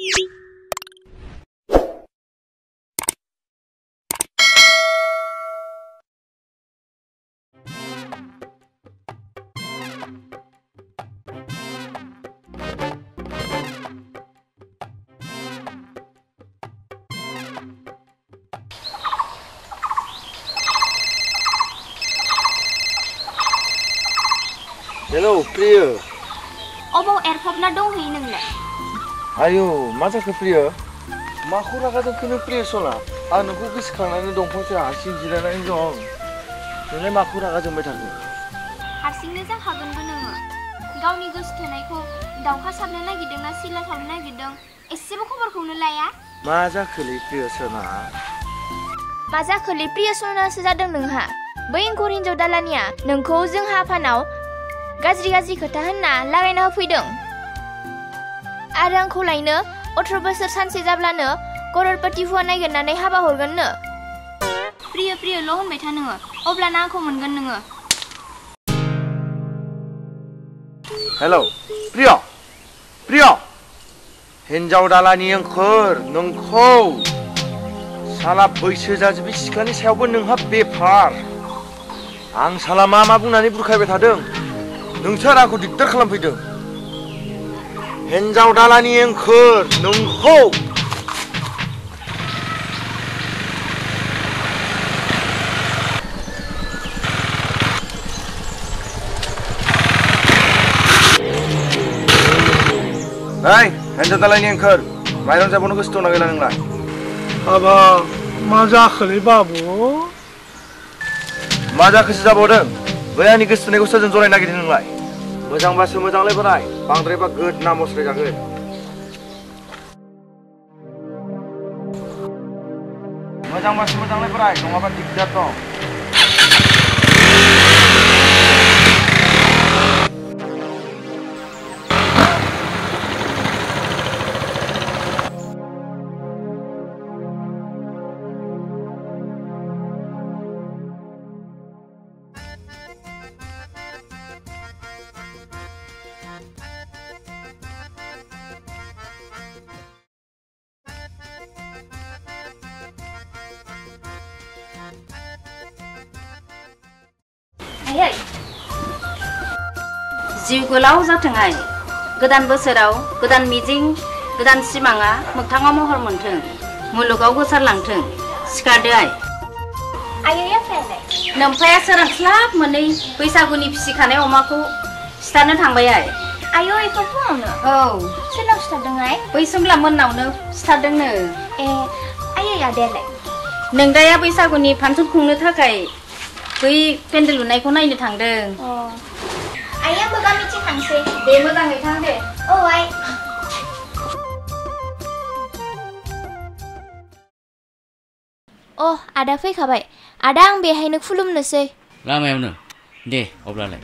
Hello, Priya. Obong airport na dong hi nang le. Ayo, masa ke Priya? Maku raga dong kene Priya sola. Anu ku goसोखांनानै दंफांसे हारसिं जिरायनानै दं. नोंलाय माखौ रागा जोंबाय थाखो? हारसिंनो जाखागोनबो नोङो. गावनि गोसो थोनायखौ दावहा साबनो नागिरदोंना सिला साबनो नागिरदों एसेबो खबरखौनो लाया. मा जाखोलै प्रिया सना? मा जाखोलै प्रिया सनासो जादों नोंहा? बै इंखुर हिन्जाव दालानिया नोंखौ जोंहा आफानाव गाज्रि खोथा होनना लागायना होफैदों आरो आंखौ लायनो 18 बोसोर सानसे जाब्लानो कररपति हुआ नागिरनानै हाबा हरगोननो। प्रियल' होनबाय था नोङो, अब्लाना आंखौ मोनगोन नोङो। हेलौ प्रिया हिन्जाव दालानि ओंखोर नोंखौ साला बैसो जाजोबि सिख्लानि सायावबो नोंहा बेफार। आं साला मा बुंनानै बुरखायबाय थादों नोंसोर आंखौ दिगदार खालामफैदों। हिन्जाव दालानि ओंखोर नोंखौ Hai, हिन्जाव दालानि ओंखोर माइरं जाबावनो गोसो दंना गैला नोंलाय? हाबा मा जाखोलै बाबु? मा जाखोसो जाबावदों? बै आंनि गोसो थोनायखौ सोरजों जरायनो नागिरदों नोंलाय? मोजांबासो मोजांलाय बोराय, बांद्रायबा गोदना मस्राय जागोन। मोजांबासो मोजांलाय बोराय, नङाबा दिगदार दं। जिउ गोलाव जाथोंहाय, गोदान बोसोराव गोदान मिजिं गोदान सिमाङा मोगथाङाव महर मोनथों, मुलुगाव गोसारलांथों। सिखारदो आइ। आयैया फैलाय। नोमफाया सोरांस्लाब मोनै बैसागुनि फिसिखानाय अमाखौ सिथारनो थांबाय आइ। आयौ एफा फुङावनो? औ। सोरनाव सिथारदोंहाय? बै सोमला मोननावनो सिथारदोंनो। ए आयै आदायालाय? नोंदाया बैसागुनि फांसन खुंनो थाखाय बै पेन्डेल लुनायखौ नायनो थांदों। आइ आंबो गामिथिं थांसै। दे मोजाङै थां दे। औ आइ। आदा फैखाबाय। आदा आं बेहायनो खुलुमनोसै। लामायावनो दे अब्लालाय।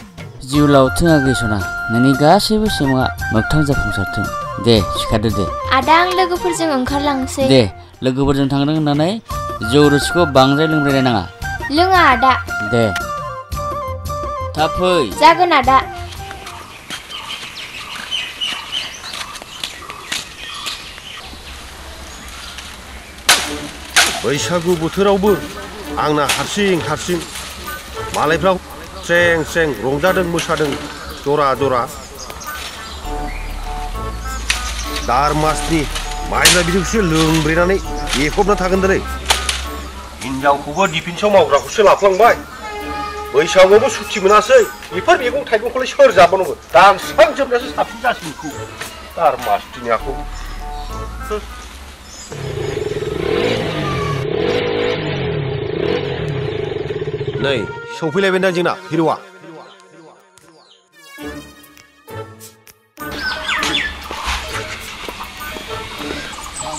जिउ लावथों आगैसना, नोंनि गासैबो सिमाङा मोगथां जाफुंसारथों। दे सिखारदो दे। आदा आं लोगोफोरजों ओंखारलांसै। दे लोगोफोरजों थांदों होननानै जौ रोसिखौ बांद्राय लोंद्रायनो नाङा। लोङा आदा। दे थाब फै। जागोन आदा। बैसागु बोथोरावबो आंना हारसिं मालायफ्रा स्रें रंजादों मोसादों जरा दार मासनि माइब्रा बिदैखौसो लोंब्रेनानै एफबना थागोनदोलै। हिनजावखौबो डिफेन्सआव मावग्राखौसो लाफ्लांबाय। बैसागुआवबो सुथि मोनासै, बेफोर मैगं थाइगंखौलाय सोर जाबावनांगौ? दानस्रांजोबनायासो साबसिन जासिगोन बेखौ दार मासनि आखौ। नै सौफैलायबायदां जोंना हिर'आ।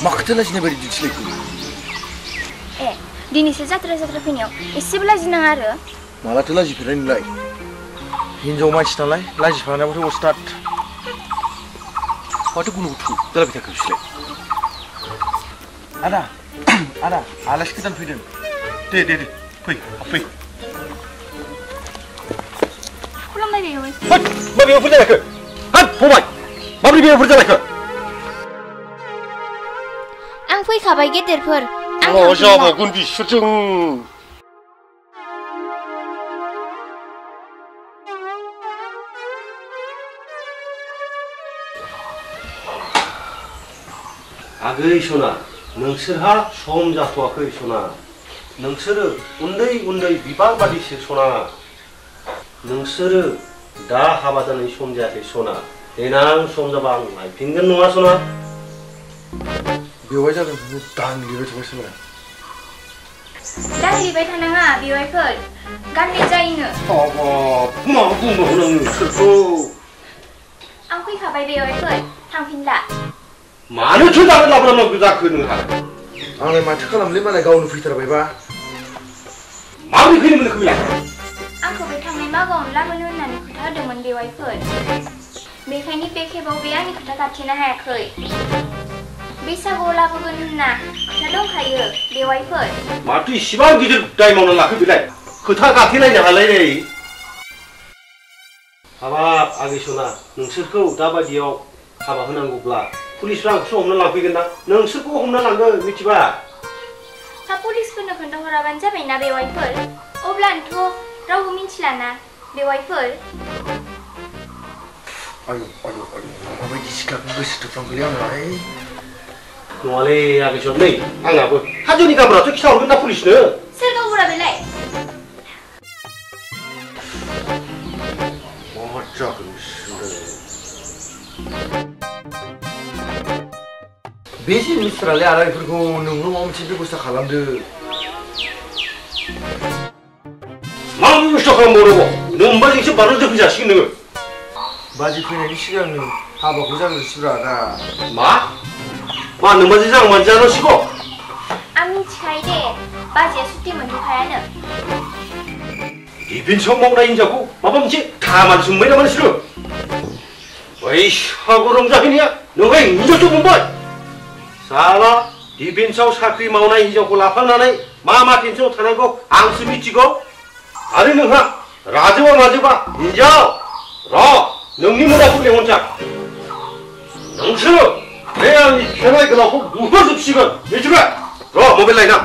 मा खोथो लाजिनाय बायदि दिन्थिलायखो? दिनैसो जात्रा फैनायाव एसेबो लाजिनाङा आरो। मालाथो लाजिफेरनाय नोंलाय? हिन्जाव मानसि नालाय लाजिफानायाबोथ' अस्ताद। माथो गुनुखौ थु जालायबाय थाखो बिसोरलाय? आदा आलासि गोदान फैदों। दे फै हाबफै। खुलुमबाय बेयाव। मा बेयावफोर जालायखो? हाब फंबाय माब्रै बेयावफोर जालायखो? फैखाबाय गेदेरफोर आं मा थांफिनला जाबावगोन बिसोरजों आगै सना नोंसोरहा सम जाथ'वाखै सना नोंसोरो उन्दै उन्दै बिबार बादिसो सना नोंसोरो दा हाबा जानायनि सम जायाखै सना देनां सम जाबा आं नायफिनगोन नङा सना बेवहाय जागोन दान लिरबाय थाबाय सोला दांग्लिबाय थानाङा बेवाइफोर गाननाय जायोनो मा बुंबावो नों नोंसोरखौ आं फैखाबाय बेवाइफोर थांफिनला मानोथो दानो लाबोनांगौ जाखो नोंहा आंलाय माथो खालामलै मालाय गावनो फैथारबायबा माबोरै फैनो मोनखो बेलाय आंखौ बे थांनाय मागोआवनो लाबोनो होननानै खोथा होदोंमोन बेवाइफोर बेखायनो बे खेबाव बे आंनि खोथा गाथेनो हायाखै बैसागुआव लाबोगोन होनना खोथा दंखायो बेवाइफोर माथो इसिबां गिदिर दाय मावना लाखो बेलाय खोथा गाथेलायनो हालायलाय हाबाब आगै सना नोंसोरखौ दाबादियाव हाबा होनांगौब्ला पुलिसफ्रा आंखौसो हमना लांफैगोन ना नोंसोरखौ हमना लांगोन मिथिबा हा पुलिसफोरनो खोन्थाहराबानो जाबायना बेवाइफोर अब्लानोथ' रावबो मिन्थिलाना बेवाइफोर आयु आयु आयु माबायदि सिख्लाखौ गोसो थोफ्लांगोलै आंलाय नङालै आगै सना नै आंनाबो हाजोनि गाबोराथ' खिथाहरगोन ना पुलिसनो सोर गावबुरा बेलाय मा जागोन बे जिनिसफोरालाय आरो बेफोरखौ नोंनो माबा मोनसे बेबस्था खालामदो मा बेबस्था खालामबावनांगौ नोंबाजोंसो बारनो दोनफैजासिगोन नोङो बाजै फैनायनि सिगांनो हाबाखौ जाग्रोसैब्रा दा मा नोंबाजों आं मानसियानोसिगौ आं मिथिखायो दे बाजैया सुटि मोनथ'खायानो डिफेन्सआव मावनाय हिनजावखौ माबा मोनसे खामानि सोंबाय नामा नोंसोरो बैसागु रंजाहैनाया नोंहाय हिनजावसो बुंबाय साला डिफेन्सआव साख्रि मावनाय हिनजावखौ लाफानानै मा टेनसनाव थानांगौ आंसो मिथिगौ आरो नोंहा राजोबा माजोबा हिनजाव र' नोंनि मोदाखौ लेंहरसां नोंसोरो बे आंनि खेराइ गोलावखौ नुहरजोबसिगोन मिथिबाय र' मबाइल लायना